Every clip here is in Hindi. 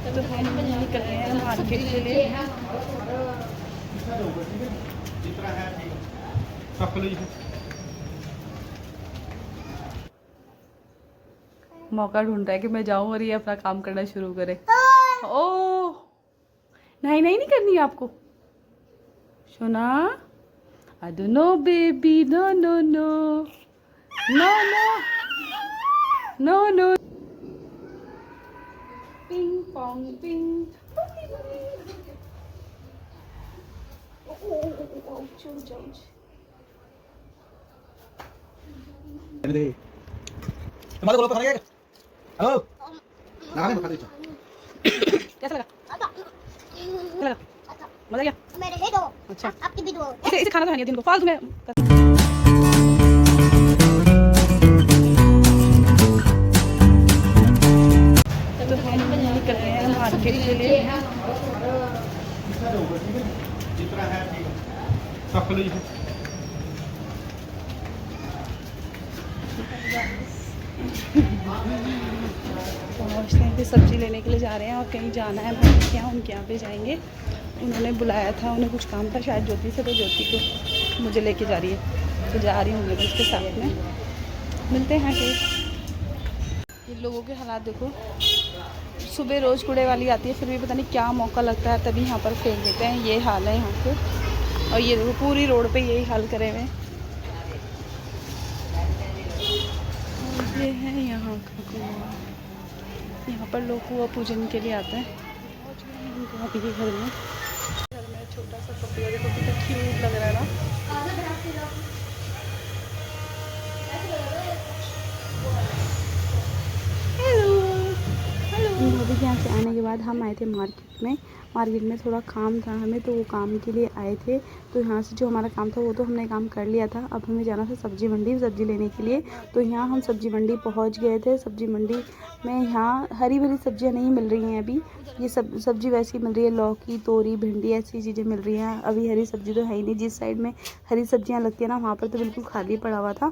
तो हम निकल रहे हैं मार्केट के लिए। मौका ढूंढ रहा है कि मैं जाऊं और ये अपना काम करना शुरू करे। ओह नहीं नहीं नहीं करनी है आपको सोना। I don't know baby, no no no no no no no. Ping pong ping. तुम्हारे को खाने हेलो लगाने में खा दीजिए। कैसा लगा? लगा मजा गया? मेरे है दो। अच्छा आपकी भी दो। इसे खाना तो है नहीं दिन को फालतू में। तो हम निकल रहे हैं मार्केट के लिए। पहुँचते हैं, फिर सब्जी लेने के लिए जा रहे हैं और कहीं जाना है भाई के यहाँ, उनके यहाँ पे जाएंगे। उन्होंने बुलाया था, उन्हें कुछ काम था शायद ज्योति से, तो ज्योति को मुझे लेके जा रही है, तो जा रही हूँ मैं उसके साथ में। मिलते हैं फिर। इन लोगों के हालात देखो, सुबह रोज़ कूड़े वाली आती है, फिर भी पता नहीं क्या मौका लगता है तभी यहाँ पर फेंक देते हैं। ये हाल है यहाँ पे। और ये देखो पूरी रोड पे यही हाल करे हुए हैं। ये है यहाँ का कुआं। यहाँ पर लोग कुआं पूजन के लिए आते हैं। अभी के घर में छोटा सा पपिया देखो कितना क्यूट लग रहा है ना। भाभी के यहाँ से आने के बाद हम आए थे मार्केट में थोड़ा काम था हमें, तो वो काम के लिए आए थे। तो यहाँ से जो हमारा काम था वो तो हमने काम कर लिया था। अब हमें जाना था सब्जी मंडी सब्जी लेने के लिए। तो यहाँ हम सब्जी मंडी पहुँच गए थे। सब्जी मंडी में यहाँ हरी भरी सब्जियाँ नहीं मिल रही हैं अभी। ये सब्जी वैसी मिल रही है, लौकी तोरी भिंडी ऐसी चीज़ें मिल रही हैं। अभी हरी सब्जी तो है ही नहीं। जिस साइड में हरी सब्जियाँ लगती है ना, वहाँ पर तो बिल्कुल खाली पड़ा हुआ था।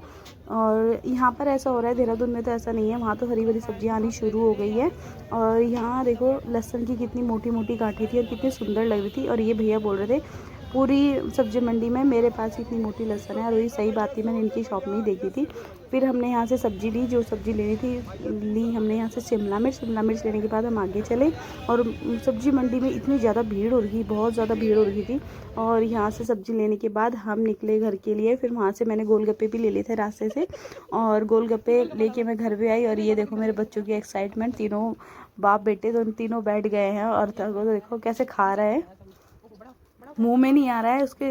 और यहाँ पर ऐसा हो रहा है, देहरादून में तो ऐसा नहीं है, वहाँ तो हरी भरी सब्जियाँ आनी शुरू हो गई है। और यहाँ देखो लहसुन की कितनी मोटी मोटी गांठें थी और कितनी सुंदर लग रही थी। और ये भैया बोल रहे थे पूरी सब्जी मंडी में मेरे पास इतनी मोटी लहसुन है, और वही सही बात थी, मैंने इनकी शॉप में ही देखी थी। फिर हमने यहाँ से सब्जी ली, जो सब्जी लेनी थी ली हमने यहाँ से। शिमला मिर्च लेने के बाद हम आगे चले। और सब्जी मंडी में इतनी ज़्यादा भीड़ हो रही, बहुत ज़्यादा भीड़ हो रही थी। और यहाँ से सब्जी लेने के बाद हम निकले घर के लिए। फिर वहाँ से मैंने गोलगप्पे भी ले लिए थे रास्ते से, और गोलगप्पे लेके मैं घर पे आई। और ये देखो मेरे बच्चों की एक्साइटमेंट, तीनों बाप बेटे तो तीनों बैठ गए हैं। और देखो कैसे खा रहे हैं, मुंह में नहीं आ रहा है उसके,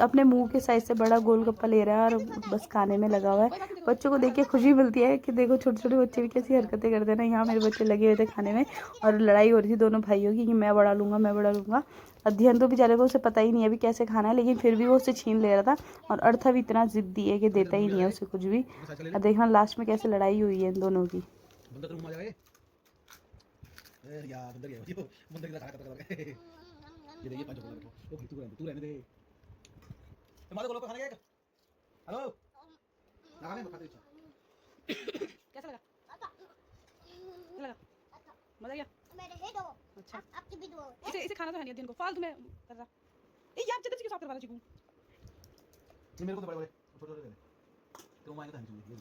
अपने मुंह के साइज से बड़ा गोलगप्पा ले रहा है और बस खाने में लगा हुआ है। बच्चों को देख के खुशी मिलती है कि देखो छोटे छोटे बच्चे भी कैसी हरकतें करते हैं ना। यहाँ मेरे बच्चे लगे हुए थे खाने में, और लड़ाई हो रही थी दोनों भाइयों की कि मैं बड़ा लूँगा। अध्ययन तो बेचारे को उसे पता ही नहीं है अभी कैसे खाना है, लेकिन फिर भी वो उससे छीन ले रहा था। और अर्था भी इतना जिद्दी है कि देता ही नहीं है उसे कुछ भी। और देखना लास्ट में कैसे लड़ाई हुई है इन दोनों की। ये देखिए पंच बोला रखो ओ तू रहने दे। तुम्हारे को खाने का हेलो लगाने में खा दीजिए। कैसा लगा? लगा मजा गया? मेरे है दो। अच्छा आपकी भी दो। इसे खाना तो है नहीं दिन को फालतू में कर रहा। ए यार जल्दी से साफ करवा लो चिकू। ये मेरे को तो बड़े बड़े छोटे छोटे देने तो मायने तो हम चाहिए ये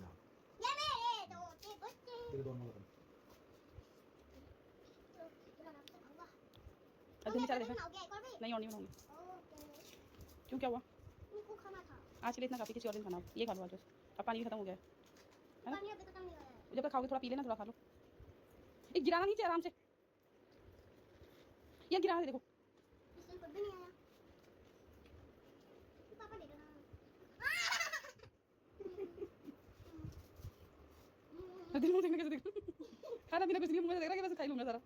मेरे दो बच्चे। तेरे दोनों में अभी नहीं चला देखा नहीं और नहीं बनाऊंगी। क्यों क्या हुआ? आज के लिए इतना काफी, किसी और दिन खाना। ये खा लो आज बस, अब पानी भी खत्म हो गया है ना? जब तक खाओगे थोड़ा पी लेना, थोड़ा खा लो। एक गिराना नीचे आराम से, ये गिराना देखो। दिल मुंह देखने कैसे देख खाना पीना कुछ नहीं, मुझे देख रहा है कि वैसे खा लूंगा सारा।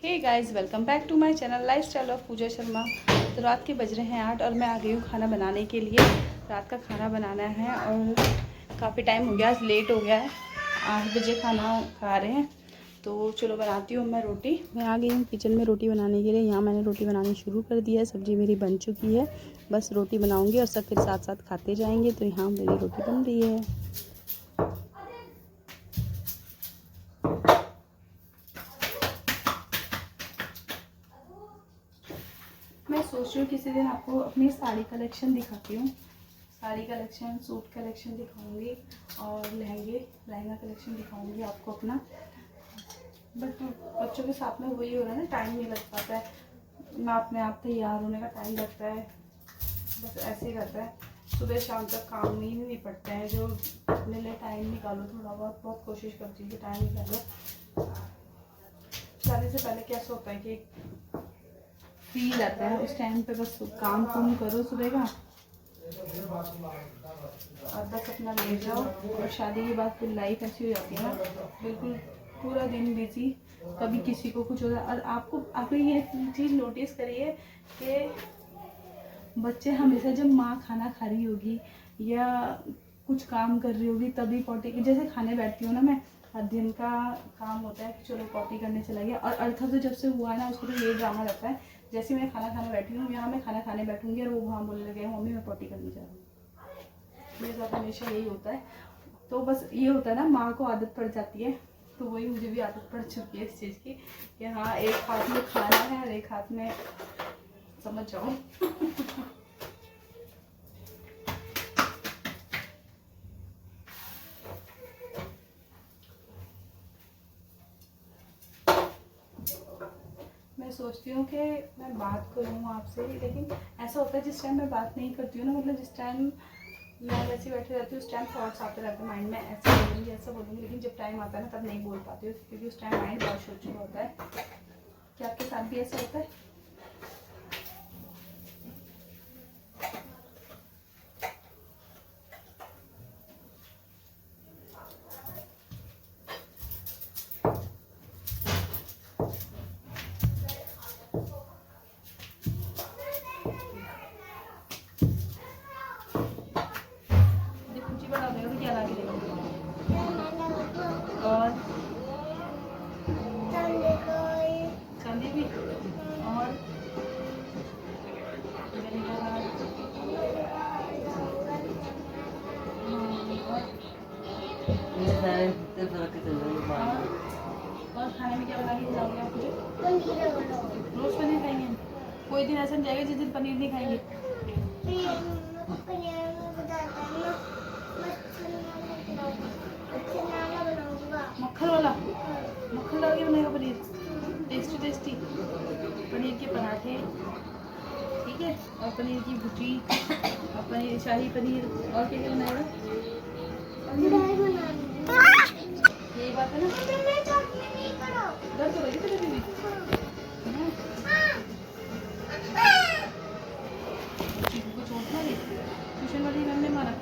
Hey guys, welcome back to my channel lifestyle of Pooja Sharma. तो रात के बज रहे हैं 8 और मैं आ गई हूँ खाना बनाने के लिए। रात का खाना बनाना है और काफ़ी टाइम हो गया, आज लेट हो गया है। 8 बजे खाना खा रहे हैं, तो चलो बनाती हूँ मैं रोटी। मैं आ गई हूँ किचन में रोटी बनाने के लिए। यहाँ मैंने रोटी बनानी शुरू कर दी है। सब्ज़ी मेरी बन चुकी है, बस रोटी बनाऊँगी और सब फिर साथ साथ खाते जाएंगे। तो यहाँ मेरी रोटी बन रही है। मैं सोच रही हूँ किसी दिन आपको अपनी साड़ी कलेक्शन दिखाती हूँ। साड़ी कलेक्शन, सूट कलेक्शन दिखाऊंगी और लहंगा कलेक्शन दिखाऊंगी आपको अपना। बट बच्चों के साथ में वही हो रहा है ना, टाइम नहीं लग पाता है। मैं अपने आप तैयार होने का टाइम लगता है, बस ऐसे ही रहता है। सुबह शाम तक काम ही नहीं निपटते हैं। जो अपने लिए टाइम निकालो, थोड़ा बहुत कोशिश करती हूँ कि टाइम निकालो। शादी से पहले कैसा होता है कि फ्री रहता है, उस टाइम पे बस काम करो सुबह का और बस अपना ले जाओ। और शादी के बाद फिर लाइफ ऐसी हो जाती है ना, बिल्कुल पूरा दिन बिजी, कभी किसी को कुछ होता है। और आपने ये चीज़ नोटिस करी है कि बच्चे हमेशा जब माँ खाना खा रही होगी या कुछ काम कर रही होगी तभी पॉटी, जैसे खाने बैठती हूँ ना मैं, हर दिन का काम होता है कि चलो पॉटी करने चला गया। और अर्था तो जब से हुआ है ना, उसको तो ये ड्रामा रहता है जैसे मैं खाना खाने बैठी हूँ, यहाँ मैं खाना खाने बैठूंगी और वो वहाँ बोलने लगे मम्मी मैं पॉटी करने जा रही हूँ। मेरे साथ हमेशा यही होता है। तो बस ये होता है ना, माँ को आदत पड़ जाती है, तो वही मुझे भी आदत पड़ चुकी है इस चीज़ की कि हाँ एक हाथ में खाना है और एक हाथ में समझ जाओ। मैं सोचती हूँ कि मैं बात करूँ आपसे, लेकिन ऐसा होता है जिस टाइम मैं बात नहीं करती हूँ ना, मतलब जिस टाइम मैं वैसे बैठी रहती हूँ उस टाइम थॉट्स आते रहते हैं माइंड में, ऐसा बोलूँगी, लेकिन जब टाइम आता है ना तब नहीं बोल पाती हूँ, क्योंकि उस टाइम माइंड बहुत सोच चुका होता है। क्या आपके साथ भी ऐसा होता है? क्या ला के देगा? और चांदी भी और खाने में क्या बना के जाओगे आप? मुझे रोज पनीर खाएंगे? कोई दिन ऐसा जाएगा जिस दिन पनीर नहीं खाएंगे? मक्खन वाला, मक्खन डाल के बनाएगा पनीर, टेस्टी पनीर के पराठे, ठीक है, और पनीर की भुजी और पनीर शाही पनीर, और क्या क्या बनाएगा? यही बात है ना, दर्द हो रही है भी। चोट मारी ट्यूशन वाली मैम ने मारा,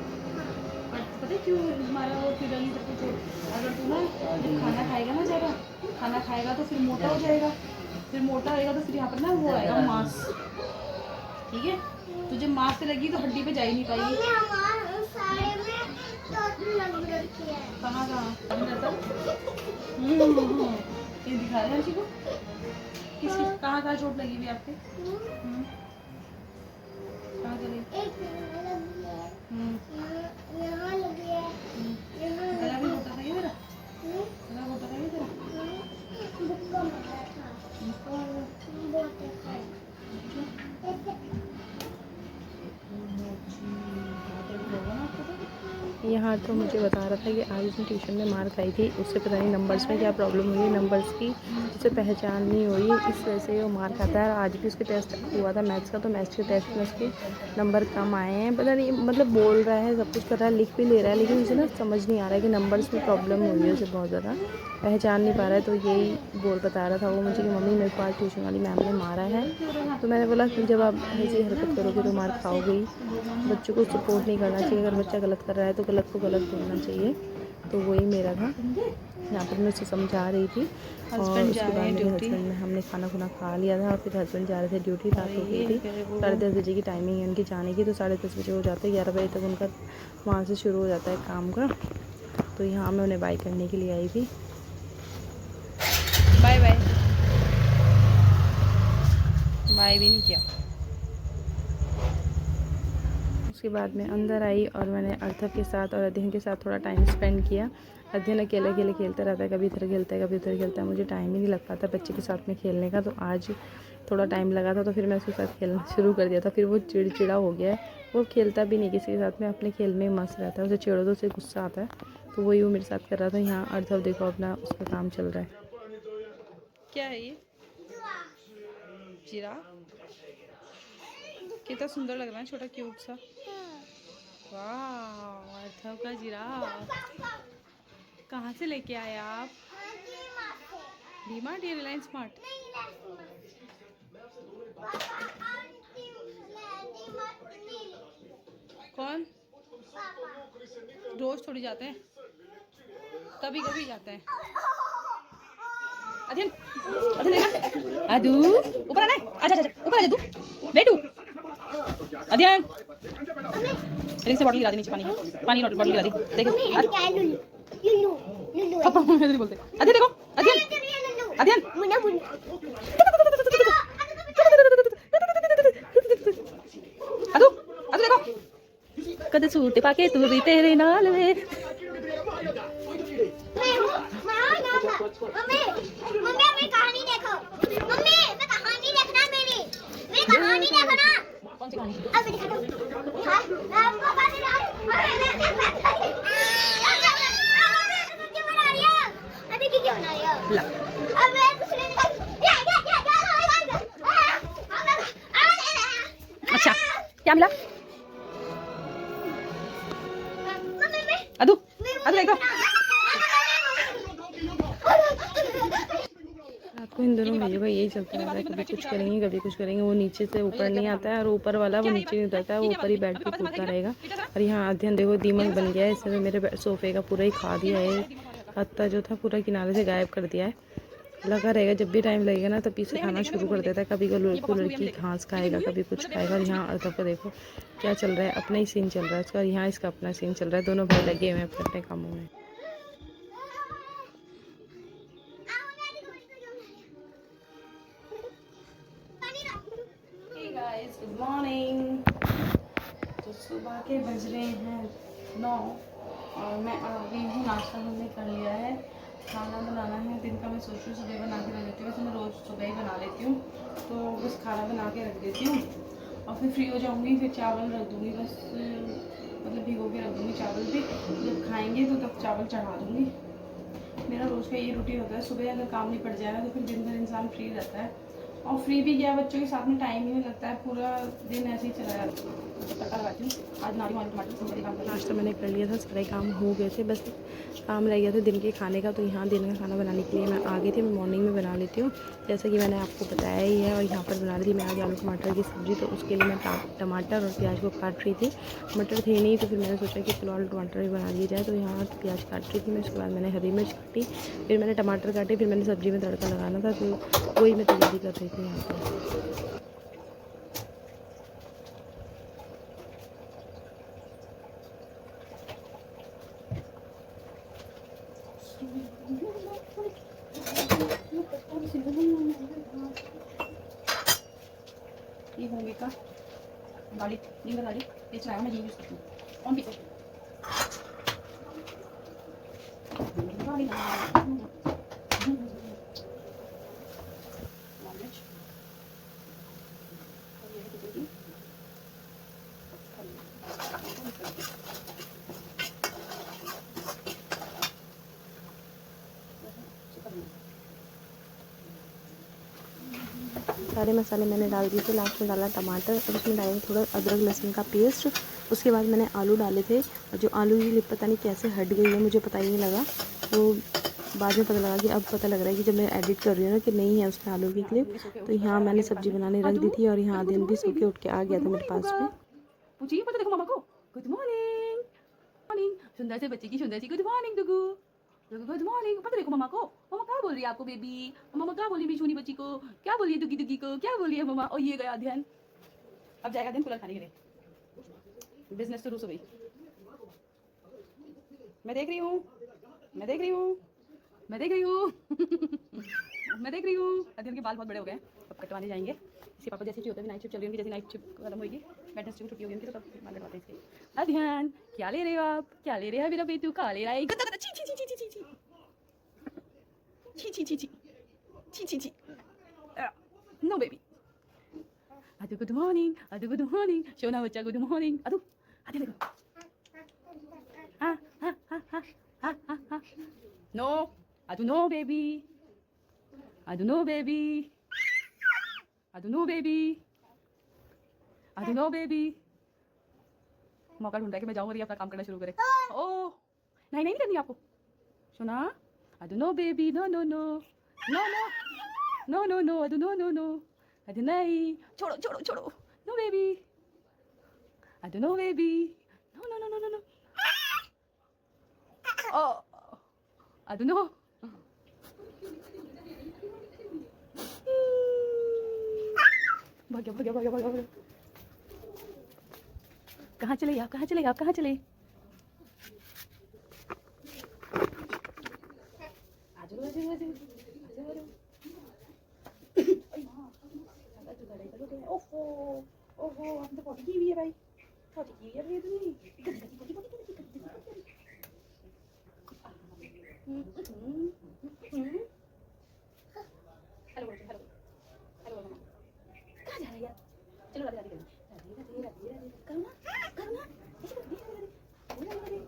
पता है क्यों मारा? वो फिर लगी सबको चोट। अगर तू ना जब खाना खाएगा ना, ज़्यादा खाना खाएगा तो फिर मोटा हो जाएगा, फिर मोटा होएगा तो फिर यहाँ पर ना वो आएगा मांस, ठीक है? तो जब मांस पे लगी तो हड्डी पे जा ही नहीं पाएगी। कहाँ ये दिखा रहे हैं को किसी कहाँ चोट लगी हुई आपके? कहाँ चली? गला भी होता था क्या मेरा? गला होता था क्या यहाँ तो मुझे बता रहा था कि आज उसने ट्यूशन में मार खाई थी, उससे पता नहीं नंबर्स में क्या प्रॉब्लम हुई, नंबर्स की उसे पहचान नहीं हुई, इस वजह से वो मार खाता है। आज भी उसके टेस्ट हुआ था मैथ्स का, तो मैथ्स के टेस्ट में उसके नंबर कम आए हैं। पता नहीं, मतलब बोल रहा है, सब कुछ कर रहा है, लिख भी ले रहा है, लेकिन उसे ना समझ नहीं आ रहा है कि नंबर्स में प्रॉब्लम हुई है, उसे बहुत ज़्यादा पहचान नहीं पा रहा है। तो यही बता रहा था वो मुझे कि मम्मी मेरे को आज ट्यूशन वाली मैम ने मारा है। तो मैंने बोला कि जब आप ऐसी हरकत करोगे तो मार खाओगे ही, बच्चों को सपोर्ट नहीं करना चाहिए, अगर बच्चा गलत कर रहा है तो गलत को गलत बोलना चाहिए। तो वही मेरा था, यहाँ पर मैं उसे समझा रही थी। और उसके बाद मेरे हस्बैंड ने, हमने खाना खा लिया था और फिर हस्बैंड जा रहे थे ड्यूटी, रात हो गई थी, 10:30 बजे की टाइमिंग है उनकी जाने की, तो 10:30 बजे हो जाते हैं, 11 बजे तक उनका वहाँ से शुरू हो जाता है काम का। तो यहाँ मैं उन्हें बाय करने के लिए आई थी। बाय भी नहीं किया। उसके बाद मैं अंदर आई और मैंने अर्थव के साथ और अध्ययन के साथ थोड़ा टाइम स्पेंड किया। अध्ययन अकेले अकेले खेलता रहता है, कभी इधर खेलता है कभी उधर खेलता है, मुझे टाइम ही नहीं लग पाता बच्चे के साथ में खेलने का। तो आज थोड़ा टाइम लगा था तो फिर मैं उसके साथ खेलना शुरू कर दिया था। फिर वो चिड़चिड़ा हो गया है, वो खेलता भी नहीं किसी के साथ में, अपने खेल में मस्त रहता है। उसे छेड़ो तो उसे गुस्सा आता है, तो वही वो मेरे साथ कर रहा था। यहाँ अर्थव देखो अपना उसका काम चल रहा है। क्या है ये जिराफ? कितना सुंदर लग रहा है, छोटा क्यूट सा। वाह, अर्थव का जिराफ। कहाँ से लेके आए आप? डीमार्ट या रिलायंस स्मार्ट? कौन? रोज थोड़ी जाते हैं, कभी कभी जाते हैं। अध्ययन अध्ययन आदू ऊपर आना है, आजा आजा ऊपर आजा तू बेटू। अध्ययन रिंग से बॉटल गिरा दी नीचे, पानी बॉटल गिरा दी। देखो पापा ऐसे बोलते। अध्ययन देखो, अध्ययन अध्ययन आदू आदू देखो कदे सूट पाके तू भी तेरे नाल वे। मम्मी मेरी कहानी देखो, मम्मी मैं कहानी देखना, मेरी कहानी देखो ना। कौन सी कहानी? अब दिखा दो। हाँ आपको पानी क्यों बना रही है? अभी क्यों बना रही है? ला अब मैं कुछ नहीं दिखा। अच्छा क्या मिला? अदू अदू देखो रात को इन दोनों भाइयों का यही चलता रहता है, कभी कुछ करेंगे कभी कुछ करेंगे। वो नीचे से ऊपर नहीं आता है और ऊपर वाला वो नीचे नहीं उतरता है, वो ऊपर ही बेड पे कूदता रहेगा। और यहाँ अध्ययन देखो दीमक बन गया है, इसने मेरे सोफे का पूरा ही खा दिया है। पत्ता जो था पूरा किनारे से गायब कर दिया है, लगा रहेगा। जब भी टाइम लगेगा ना तभी से खाना शुरू कर देता है। कभी कूलर की घास खाएगा, कभी कुछ खाएगा। और यहाँ अर्थव को देखो क्या चल रहा है, अपना ही सीन चल रहा है उसका, और यहाँ इसका अपना सीन चल रहा है। दोनों भाई लगे हुए हैं अपने अपने कामों में। Guys good morning. तो सुबह के बज रहे हैं 9 और मैं अभी ही नाश्ता हमने कर लिया है। खाना बनाना है दिन का, मैं सोच रही हूँ सुबह बना के रख देती हूँ। वैसे मैं रोज़ सुबह ही बना लेती हूँ, तो बस खाना बना के रख देती हूँ और फिर फ्री हो जाऊँगी, फिर चावल रख दूँगी। बस मतलब भिगो के रख दूँगी चावल भी, जब खाएँगे तो तब चावल चढ़ा दूँगी। मेरा रोज़ का ये रूटीन होता है। सुबह अगर काम नहीं पड़ जाए ना तो फिर दिन भर इंसान फ्री रहता है, और फ्री भी गया बच्चों के साथ में टाइम ही नहीं लगता है, पूरा दिन ऐसे ही चला जाता है। तड़का लगाती हूँ आज, नारियल वाले टमाटर सिंपल काम करना। नाश्ता मैंने कर लिया था, सारे काम हो गए थे, बस काम रह गया था दिन के खाने का। तो यहाँ दिन का खाना बनाने के लिए मैं आ गई थी। मैं मॉर्निंग में बना लेती हूँ जैसा कि मैंने आपको बताया ही है। और यहाँ पर बना रही थी मैं आज आलू टमाटर की सब्ज़ी, तो उसके लिए मैं टमाटर और प्याज को काट रही थी। मटर थे नहीं तो फिर मैंने सोचा कि चलो आलू टमाटर भी बना दिया जाए। तो यहाँ प्याज काट रही थी मैं, उसके बाद मैंने हरी मिर्च काटी, फिर मैंने टमाटर काटे, फिर मैंने सब्ज़ी में तड़का लगाना था, तो वही मैं तैयारी कर रही थी यहाँ पर। ये होंगे का गाड़ी नींबू गाड़ी ये चलाया मैं, ये यूज़ करती हूँ। कौन पीछे सारे मसाले मैंने डाल दिए थे। लास्ट में डाला टमाटर और उसमें डाला थोड़ा अदरक लहसुन का पेस्ट। उसके बाद मैंने आलू डाले थे, और जो आलू की क्लिप पता नहीं कैसे हट गई है, मुझे पता ही नहीं लगा। तो बाद में पता लगा कि अब पता लग रहा है कि जब मैं एडिट कर रही हूँ ना कि नहीं है उसमें आलू की क्लिप। तो यहाँ मैंने सब्जी बनाने रख दी थी और यहाँ दिन भी सो के उठ के आ गया था मेरे पास में। पूछिए पता देखो मामा को, गुड मॉर्निंग मॉर्निंग, सुंदर से बच्चे की सुंदर सी गुड मॉर्निंग दुगू, गुड मॉर्निंग। पता देखो मामा को, मामा क्या बोल रही है आपको बेबी, मामा क्या बोल रही है छोटी बच्ची को, क्या बोल रही है दुगी दुगी को, क्या बोल रही है मामा। और ये गया ध्यान, अब जाएगा दिन कूलर खाने के लिए, बिजनेस शुरू हो गई। मैं देख रही हूँ, मैं देख रही हूँ, मैं देख रही हूँ मैं देख रही हूँ। अध्ययन के बाल बहुत बड़े हो गए, अब कटवाने जाएंगे। इसके पापा जैसे होता है नाइट शिफ्ट चल रही है उनकी, जैसे नाइट शिफ्ट खत्म होगी वेडनेसडे को छुट्टी होगी उनकी, तो तब मान लगवाते हैं इसके। अध्ययन क्या ले रहे हो आप, क्या ले रहे हो मेरा बेटू, क्या ले रहा है, गंदा गंदा, छी छी छी छी छी छी छी छी छी छी छी छी। No baby. अदु गुड मॉर्निंग, अदु गुड मॉर्निंग, सोना बच्चा गुड मॉर्निंग। अदु आते देखो, हाँ हाँ हाँ हाँ हाँ हाँ हाँ, no Adu no baby, Adu no baby, Adu no baby, Adu no baby. मौका ढूंढ रहा है कि मैं जाऊँ और ये अपना काम करना शुरू करे। ओह नहीं नहीं करनी आपको सोना, Adu no baby, no no no no no no no no, Adu no no no, Adu नहीं, छोड़ो छोड़ो छोड़ो, no baby, Adu no baby, no no no no no no, oh Adu no. भाग गया भाग गया भाग गया भाग गया। कहाँ चले आप, कहाँ चले आप, कहाँ चले? आजू आजू आजू आजू आजू। ओहो ओहो, आपने तो पॉटी की हुई है भाई, पॉटी की हुई है भाई तुमने। हेलो हेलो हेलो हेलो, कहाँ जा रही है यार? चलो राधे राधे करो, राधे राधे राधे करो ना, करो ना, ऐसे करो, Radhe Radhe Radhe,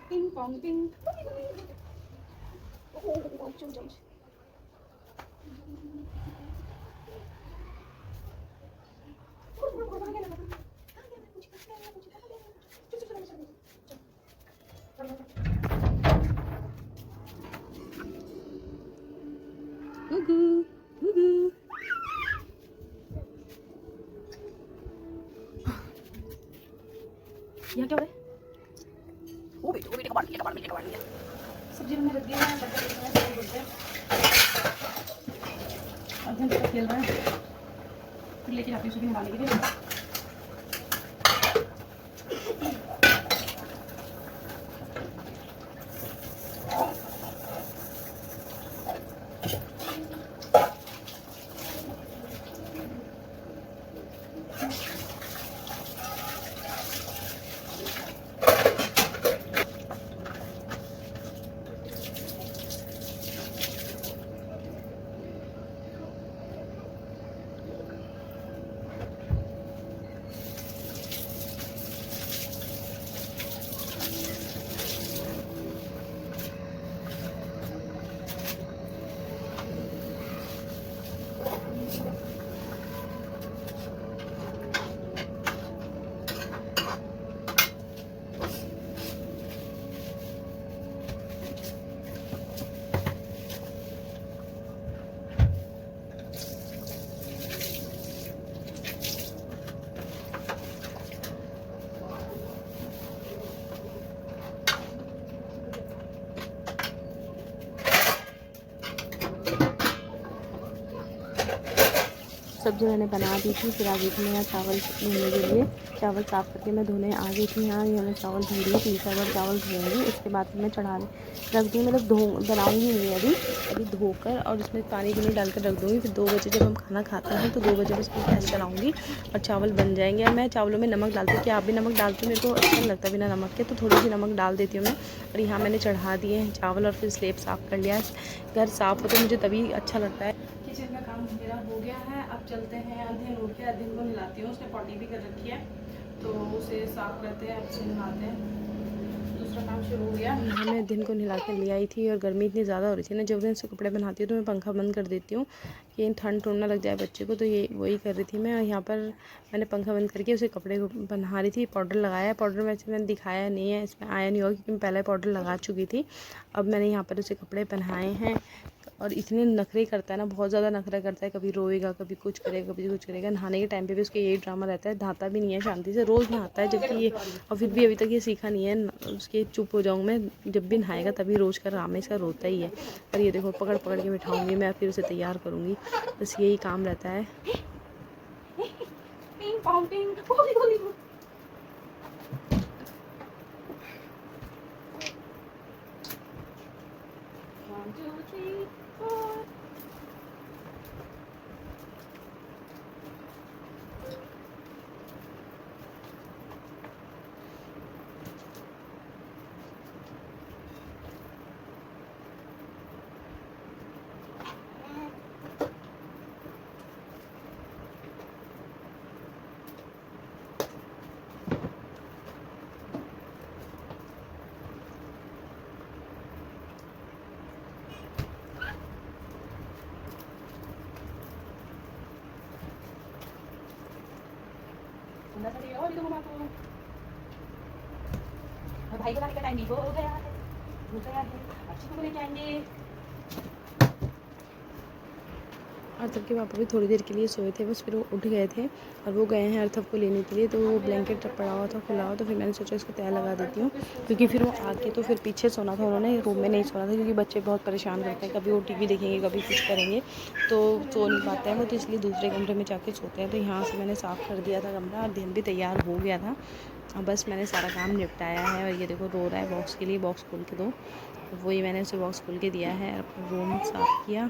ping pong ping. Oh चल चल, गुगु गुगु। यहाँ क्या हो रहा है? ओ बेटे को काट लिया, काट लिया, काट लिया। सब्जी हमने रख दी है, बर्तन रख दिए हैं, बोलते हैं अध्ययन तो खेल रहा है, फिर लेके जाती हूँ सुबह नहाने के लिए। सब्जी मैंने बना दी थी, फिर आ गई थी मैं यहाँ चावल धोने के लिए। चावल साफ़ करके मैं धोने आ गई थी यहाँ। ये मैं चावल धो रही हूँ, 3-4 बार चावल धोऊंगी, उसके बाद फिर मैं चढ़ा रख दूँगी, मतलब बनाऊँगी नहीं अभी धोकर और उसमें पानी भी नहीं डालकर रख दूँगी। फिर 2 बजे जब हम खाना खाते हैं तो 2 बजे बस गैस चलाऊँगी और चावल बन जाएंगे। और मैं चावलों में नमक डालती हूँ, कि आप भी नमक डालते हो? मेरे को अच्छा नहीं लगता बिना नमक के, तो थोड़ी सी नमक डाल देती हूँ मैं। और यहाँ मैंने चढ़ा दिए हैं चावल और फिर स्लेब साफ़ कर लिया है। घर साफ़ हो तो मुझे तभी अच्छा लगता है। किचन का काम मेरा हो गया है, अब चलते हैं। अध्ययन उठ के अध्ययन को नहलाती हूँ, उसने पॉटी भी कर रखी है तो उसे साफ़ करते हैं, अब से नहाते हैं। दूसरा काम शुरू हो गया। यहाँ मैं अध्ययन को नहला कर ले आई थी और गर्मी इतनी ज़्यादा हो रही थी ना, जब दिन से कपड़े बनाती हूँ तो मैं पंखा बंद कर देती हूँ कि ठंड ठंड ना लग जाए बच्चे को, तो ये वही कर रही थी मैं। यहाँ पर मैंने पंखा बंद करके उसे कपड़े को बना रही थी। पाउडर लगाया, पाउडर वैसे मैंने दिखाया नहीं है, इसमें आया नहीं होगा क्योंकि मैं पहले पाउडर लगा चुकी थी। अब मैंने यहाँ पर उसे कपड़े पहनाए हैं और इतने नखरे करता है ना, बहुत ज़्यादा नखरा करता है। कभी रोएगा, कभी कुछ करेगा, कभी कुछ करेगा। नहाने के टाइम पे भी उसका यही ड्रामा रहता है, नहाता भी नहीं है शांति से, रोज़ नहाता है जबकि ये, और फिर भी अभी तक ये सीखा नहीं है उसके चुप हो जाऊँ मैं। जब भी नहाएगा तभी रोज़ का ड्रामा इसका रोता ही है। और ये देखो पकड़ पकड़ के बिठाऊँगी मैं, फिर उसे तैयार करूँगी, बस यही काम रहता है। 2 3 4 सुंदर सा दिया और घुमा को भाई को लाने का टाइम भी हो गया है, अच्छी को लेके आएंगे। अर्थव के पापा भी थोड़ी देर के लिए सोए थे बस, फिर वो उठ गए थे और वो गए हैं अर्थव को लेने के लिए। तो वो ब्लैंकेट पड़ा हुआ था खुला हुआ, तो फिर मैंने सोचा इसको तय लगा देती हूँ, क्योंकि फिर वो आके तो फिर पीछे सोना था, उन्होंने रूम में नहीं सोना था, क्योंकि बच्चे बहुत परेशान करते हैं, कभी वो टीवी देखेंगे कभी कुछ करेंगे तो सो नहीं पाते हैं वो, तो इसलिए दूसरे कमरे में जाके सोते हैं। तो यहाँ से मैंने साफ़ कर दिया था कमरा और दिन भी तैयार हो गया था। अब बस मैंने सारा काम निपटाया है और ये देखो रो रहा है बॉक्स के लिए, बॉक्स खोल के दो, वही मैंने उसे बॉक्स खोल के दिया है। अपना रूम साफ़ किया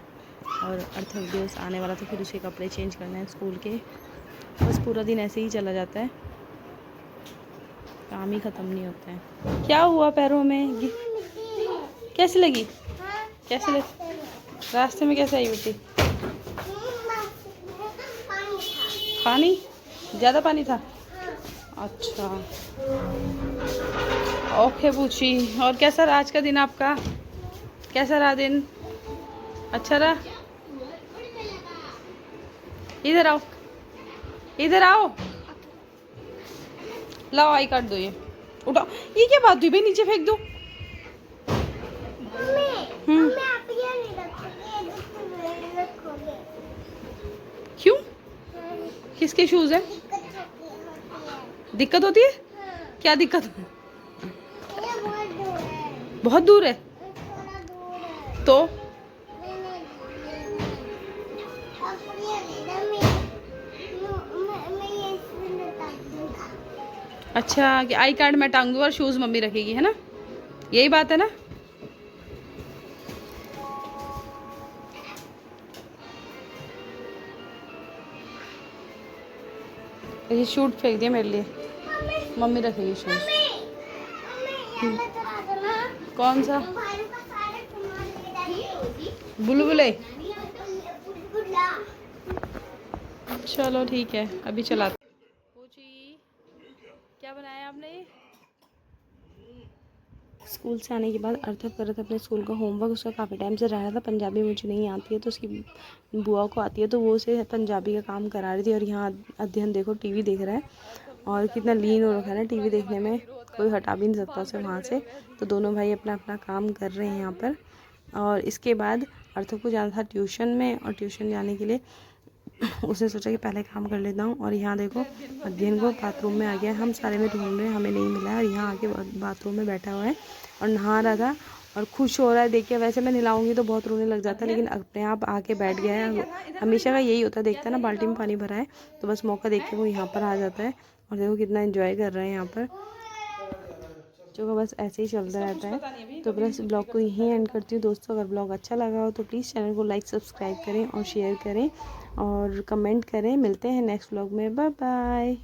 और अर्थव दिवस आने वाला था, फिर उसके कपड़े चेंज करने हैं स्कूल के। बस पूरा दिन ऐसे ही चला जाता है, काम ही ख़त्म नहीं होता है। क्या हुआ पैरों में? कैसी लगी? कैसे लगी? रास्ते में कैसे आई बेटी? पानी? ज़्यादा पानी था? अच्छा ओके पूछी। और कैसा रहा आज का दिन आपका? कैसा रहा दिन? अच्छा रहा? इधर आओ, इधर आओ, लाओ आई कार्ड दो, ये उठाओ। ये क्या बात हुई भाई, नीचे फेंक दो। क्यों? किसके शूज है? दिक्कत होती है? क्या दिक्कत है? बहुत दूर है तो अच्छा कि आई कार्ड मैं टांगूंगी और शूज़ मम्मी रखेगी, है ना? यही बात है ना? ये शूट फेंक दिया मेरे लिए, मम्मी रखेगी शूज़। कौन सा? बुलबुले? चलो ठीक है, अभी चलाते। क्या बनाया आपने? स्कूल से आने के बाद अर्थव कर रहा था अपने स्कूल का होमवर्क, उसका काफ़ी टाइम से रह रहा था। पंजाबी मुझे नहीं आती है तो उसकी बुआ को आती है, तो वो उसे पंजाबी का काम करा रही थी। और यहाँ अध्ययन देखो टीवी देख रहा है और कितना लीन हो रखा है ना टीवी देखने में, कोई हटा भी नहीं सकता उसे वहाँ से। तो दोनों भाई अपना अपना काम कर रहे हैं यहाँ पर। और इसके बाद अर्थव को जाना था ट्यूशन में, और ट्यूशन जाने के लिए उसने सोचा कि पहले काम कर लेता हूँ। और यहाँ देखो अध्ययन को बाथरूम में आ गया, हम सारे में ढूंढ रहे हैं, हमें नहीं मिला है। और यहाँ आके बाथरूम में बैठा हुआ है और नहा रहा था और खुश हो रहा है देख के। वैसे मैं नहलाऊंगी तो बहुत रोने लग जाता है, लेकिन अपने आप आके बैठ गया है। हमेशा का यही होता है, देखता है ना बाल्टी में पानी भरा है तो बस मौका देख के वो यहाँ पर आ जाता है। और देखो कितना एंजॉय कर रहे हैं यहाँ पर, जो बस ऐसे ही चलता रहता है। तो बस ब्लॉग को यहीं एंड करती हूँ दोस्तों। अगर ब्लॉग अच्छा लगा हो तो प्लीज़ चैनल को लाइक सब्सक्राइब करें और शेयर करें और कमेंट करें। मिलते हैं नेक्स्ट ब्लॉग में, बाय बाय।